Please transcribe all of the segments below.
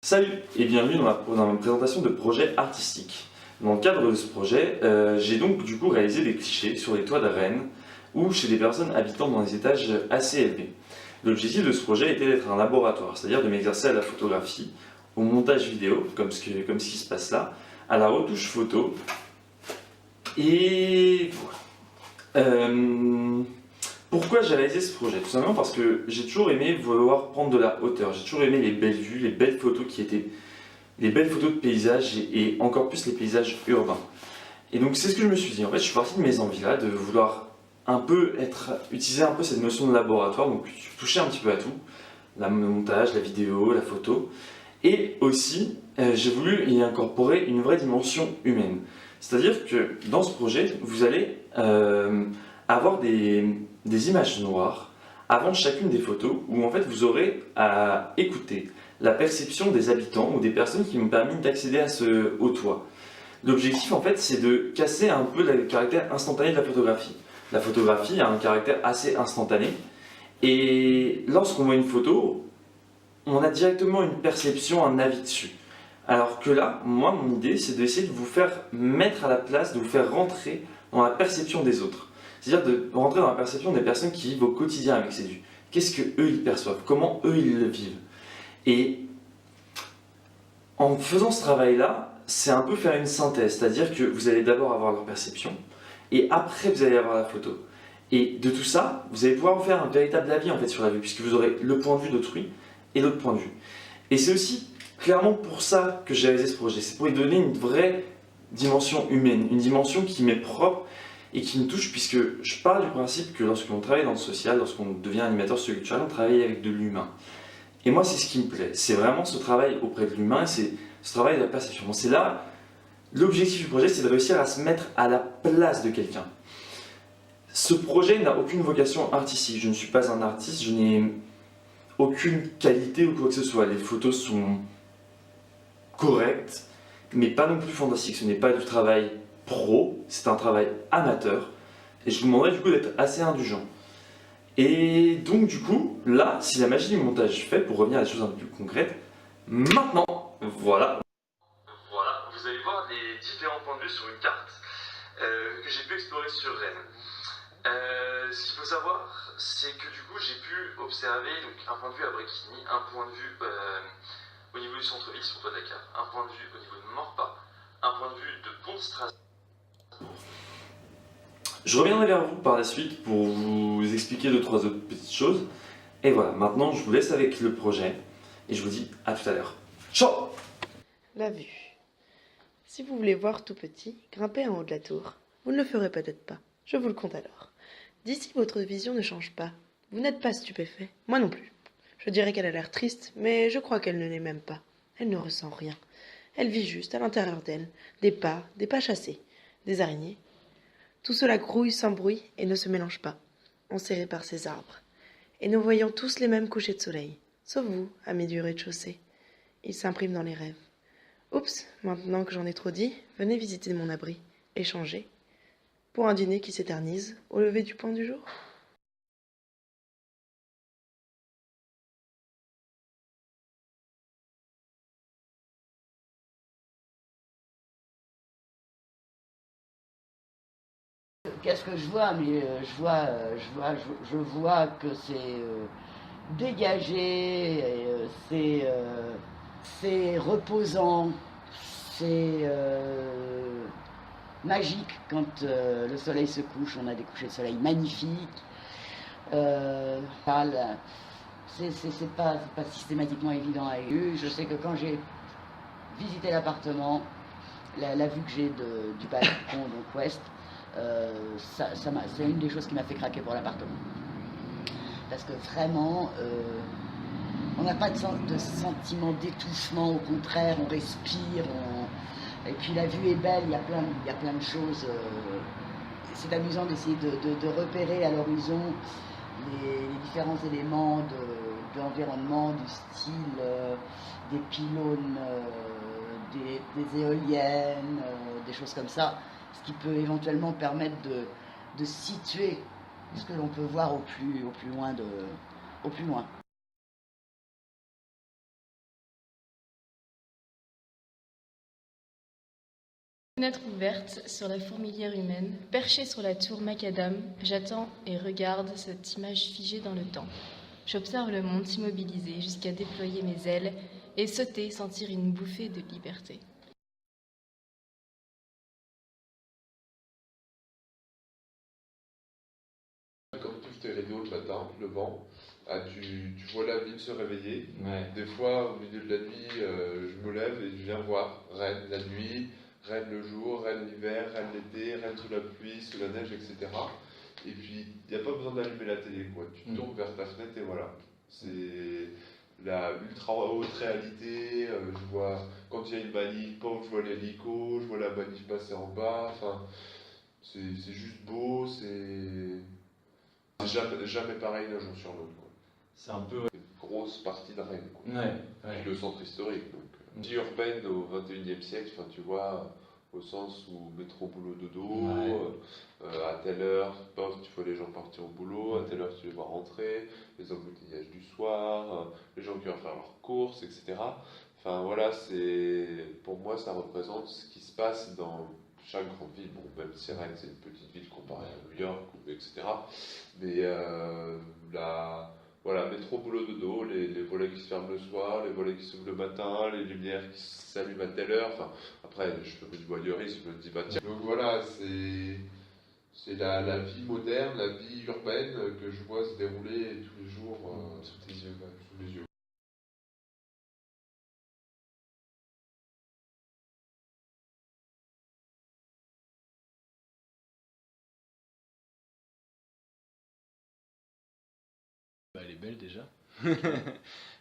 Salut et bienvenue dans ma présentation de projet artistique. Dans le cadre de ce projet, j'ai donc du coup réalisé des clichés sur les toits de Rennes ou chez des personnes habitant dans des étages assez élevés. L'objectif de ce projet était d'être un laboratoire, c'est-à-dire de m'exercer à la photographie, au montage vidéo, comme ce qui se passe là, à la retouche photo, et voilà. Pourquoi j'ai réalisé ce projet? Tout simplement parce que j'ai toujours aimé vouloir prendre de la hauteur, j'ai toujours aimé les belles vues, les belles photos qui étaient les belles photos de paysages et encore plus les paysages urbains. Et donc c'est ce que je me suis dit. En fait, je suis parti de mes envies là, de vouloir utiliser un peu cette notion de laboratoire, donc toucher un petit peu à tout, le montage, la vidéo, la photo. Et aussi, j'ai voulu y incorporer une vraie dimension humaine. C'est-à-dire que dans ce projet, vous allez avoir des images noires avant chacune des photos où en fait vous aurez à écouter la perception des habitants ou des personnes qui m'ont permis d'accéder à ce haut toit. L'objectif en fait c'est de casser un peu le caractère instantané de la photographie. La photographie a un caractère assez instantané et lorsqu'on voit une photo, on a directement une perception, un avis dessus. Alors que là, moi, mon idée, c'est d'essayer de vous faire mettre à la place, de vous faire rentrer dans la perception des autres. C'est-à-dire de rentrer dans la perception des personnes qui vivent au quotidien avec ces vues. Qu'est-ce que eux ils perçoivent? Comment eux ils le vivent? Et en faisant ce travail-là, c'est un peu faire une synthèse, c'est-à-dire que vous allez d'abord avoir leur perception, et après vous allez avoir la photo. Et de tout ça, vous allez pouvoir faire un véritable avis en fait sur la vue, puisque vous aurez le point de vue d'autrui et l'autre point de vue. Et c'est aussi clairement pour ça que j'ai réalisé ce projet, c'est pour lui donner une vraie dimension humaine, une dimension qui m'est propre et qui me touche, puisque je pars du principe que lorsqu'on travaille dans le social, lorsqu'on devient animateur culturel, on travaille avec de l'humain. Et moi, c'est ce qui me plaît. C'est vraiment ce travail auprès de l'humain, c'est ce travail de la perception. Donc c'est là, l'objectif du projet, c'est de réussir à se mettre à la place de quelqu'un. Ce projet n'a aucune vocation artistique. Je ne suis pas un artiste, je n'ai aucune qualité ou quoi que ce soit. Les photos sont correctes, mais pas non plus fantastiques. Ce n'est pas du travail pro, c'est un travail amateur. Et je vous demanderais du coup d'être assez indulgent. Et donc du coup, là, si la magie du montage fait, pour revenir à des choses un peu plus concrètes, maintenant, voilà. Voilà, vous allez voir les différents points de vue sur une carte que j'ai pu explorer sur Rennes. Ce qu'il faut savoir, c'est que du coup, j'ai pu observer donc, un point de vue à Bréquigny, un point de vue au niveau du centre-ville, sur toit Dakar, un point de vue au niveau de Morpa, un point de vue de Pont-de-Strasbourg. Je reviendrai vers vous par la suite pour vous expliquer deux, trois autres petites choses. Et voilà, maintenant je vous laisse avec le projet et je vous dis à tout à l'heure. Ciao! La vue. Si vous voulez voir tout petit, grimpez en haut de la tour. Vous ne le ferez peut-être pas. Je vous le compte alors. D'ici, votre vision ne change pas. Vous n'êtes pas stupéfait. Moi non plus. Je dirais qu'elle a l'air triste, mais je crois qu'elle ne l'est même pas. Elle ne ressent rien. Elle vit juste à l'intérieur d'elle. Des pas chassés, des araignées. Tout cela grouille sans bruit et ne se mélange pas, enserré par ces arbres. Et nous voyons tous les mêmes couchers de soleil, sauf vous, amis du rez-de-chaussée. Ils s'impriment dans les rêves. Oups, maintenant que j'en ai trop dit, venez visiter mon abri, échanger, pour un dîner qui s'éternise au lever du point du jour. Qu'est-ce que je vois? Mais je vois que c'est dégagé, c'est reposant, c'est magique quand le soleil se couche. On a des couchers de soleil magnifiques. C'est pas systématiquement évident à eu. Je sais que quand j'ai visité l'appartement, la vue que j'ai du balcon, donc ouest, c'est une des choses qui m'a fait craquer pour l'appartement. Parce que vraiment, on n'a pas de sentiment d'étouffement, au contraire, on respire, et puis la vue est belle, il y a plein de choses. C'est amusant d'essayer de repérer à l'horizon les différents éléments de l'environnement, du style des pylônes, des éoliennes, des choses comme ça, ce qui peut éventuellement permettre de situer ce que l'on peut voir au plus loin. Fenêtre ouverte sur la fourmilière humaine, perché sur la tour macadam, j'attends et regarde cette image figée dans le temps. J'observe le monde s'immobiliser jusqu'à déployer mes ailes et sauter, sentir une bouffée de liberté. Quand tu ouvres tes rideaux le matin, le vent, tu vois la ville se réveiller. Ouais. Des fois, au milieu de la nuit, je me lève et je viens voir Rennes la nuit, Rennes le jour, Rennes l'hiver, Rennes l'été, Rennes sous la pluie, sous la neige, etc. Et puis, il n'y a pas besoin d'allumer la télé, quoi. Tu tournes vers ta fenêtre et voilà. C'est la ultra haute réalité. Je vois, quand il y a une manif, je vois l'hélico, je vois la manif passer en bas. Enfin, c'est juste beau, c'est jamais pareil d'un jour sur l'autre, quoi. C'est un peu... Une grosse partie de Rennes, quoi. Ouais. Puis le centre historique, donc. Vie urbaine au XXIe siècle, enfin, tu vois, au sens où métro, boulot, dodo, à telle heure, tu vois les gens partir au boulot, à telle heure tu les vois rentrer, les embouteillages du soir, les gens qui vont faire leurs courses, etc. Enfin voilà, pour moi ça représente ce qui se passe dans chaque grande ville. Bon, même si Rennes c'est une petite ville comparée à New York, etc. Mais voilà, métro, boulot, dodo, les volets qui se ferment le soir, les volets qui s'ouvrent le matin, les lumières qui s'allument à telle heure. Enfin, après, je fais du voyeurisme, je me dis, bah tiens. Donc voilà, c'est la vie moderne, la vie urbaine que je vois se dérouler tous les jours sous tes yeux, sous les yeux. Bah, elle est belle déjà.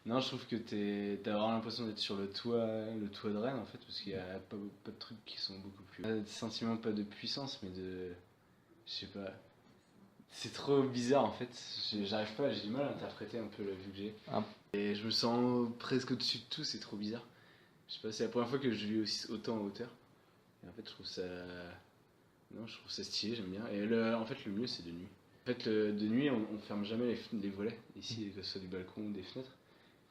Non, je trouve que t'as vraiment l'impression d'être sur le toit de Rennes en fait, parce qu'il y a pas de trucs qui sont beaucoup plus. Des sentiments pas de puissance, mais de. Je sais pas. C'est trop bizarre en fait. J'arrive pas, j'ai du mal à interpréter un peu la vue que j'ai. Et je me sens presque au-dessus de tout, c'est trop bizarre. Je sais pas, c'est la première fois que je vis aussi autant en hauteur. Et en fait, je trouve ça. Non, je trouve ça stylé, j'aime bien. Et en fait, le mieux c'est de nuit. En fait, de nuit, on ferme jamais les volets, ici, que ce soit du balcon ou des fenêtres,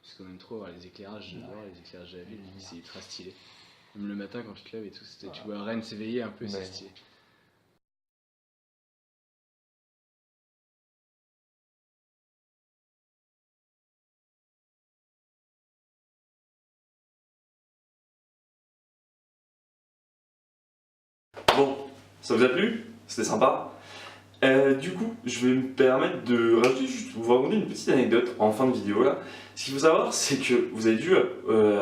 parce qu'on aime trop voir les éclairages dehors, les éclairages de la ville, c'est ultra stylé. Même le matin quand tu te lèves et tout, tu vois Rennes s'éveiller un peu, c'est stylé. Bon, ça vous a plu? C'était sympa. Du coup, je vais me permettre de rajouter juste, vous raconter une petite anecdote en fin de vidéo là. Ce qu'il faut savoir, c'est que vous avez dû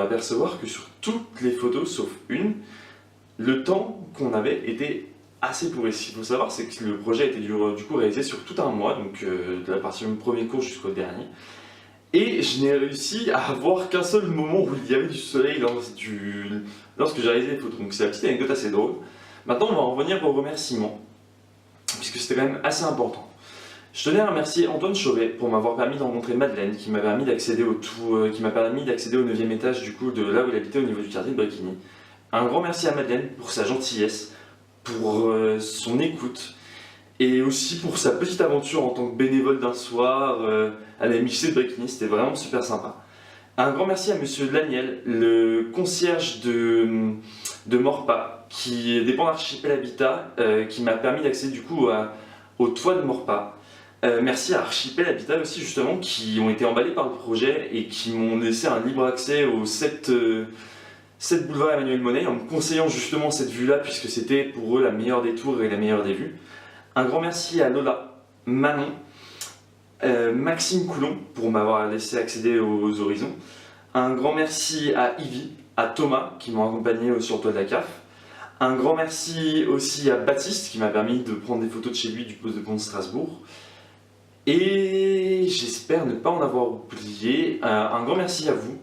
apercevoir que sur toutes les photos, sauf une, le temps qu'on avait était assez pourri. Ce qu'il faut savoir, c'est que le projet a été du coup réalisé sur tout un mois, donc de la partie du premier cours jusqu'au dernier. Et je n'ai réussi à avoir qu'un seul moment où il y avait du soleil lorsque j'ai réalisé les photos. Donc c'est la petite anecdote assez drôle. Maintenant, on va en revenir aux remerciements, puisque c'était quand même assez important. Je tenais à remercier Antoine Chauvet pour m'avoir permis de rencontrer Madeleine, qui m'a permis d'accéder au 9e étage du coup de là où il habitait au niveau du quartier de Bréquigny. Un grand merci à Madeleine pour sa gentillesse, pour son écoute, et aussi pour sa petite aventure en tant que bénévole d'un soir à la MJC de Bréquigny, c'était vraiment super sympa. Un grand merci à Monsieur Daniel, le concierge de Morpa, qui dépend d'Archipel Habitat, qui m'a permis d'accéder du coup au toit de Morpa. Merci à Archipel Habitat aussi justement, qui ont été emballés par le projet et qui m'ont laissé un libre accès au 7 boulevard Emmanuel Monet en me conseillant justement cette vue-là, puisque c'était pour eux la meilleure des tours et la meilleure des vues. Un grand merci à Lola, Manon, Maxime Coulon pour m'avoir laissé accéder aux horizons. Un grand merci à Ivy, à Thomas qui m'ont accompagné sur le toit de la CAF. Un grand merci aussi à Baptiste qui m'a permis de prendre des photos de chez lui du poste de pont de Strasbourg. Et j'espère ne pas en avoir oublié. Un grand merci à vous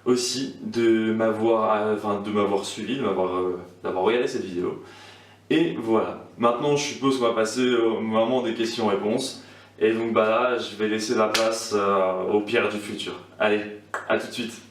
aussi de m'avoir suivi, d'avoir regardé cette vidéo. Et voilà, maintenant je suppose qu'on va passer au moment des questions-réponses. Et donc bah là, je vais laisser la place aux pierres du futur. Allez, à tout de suite.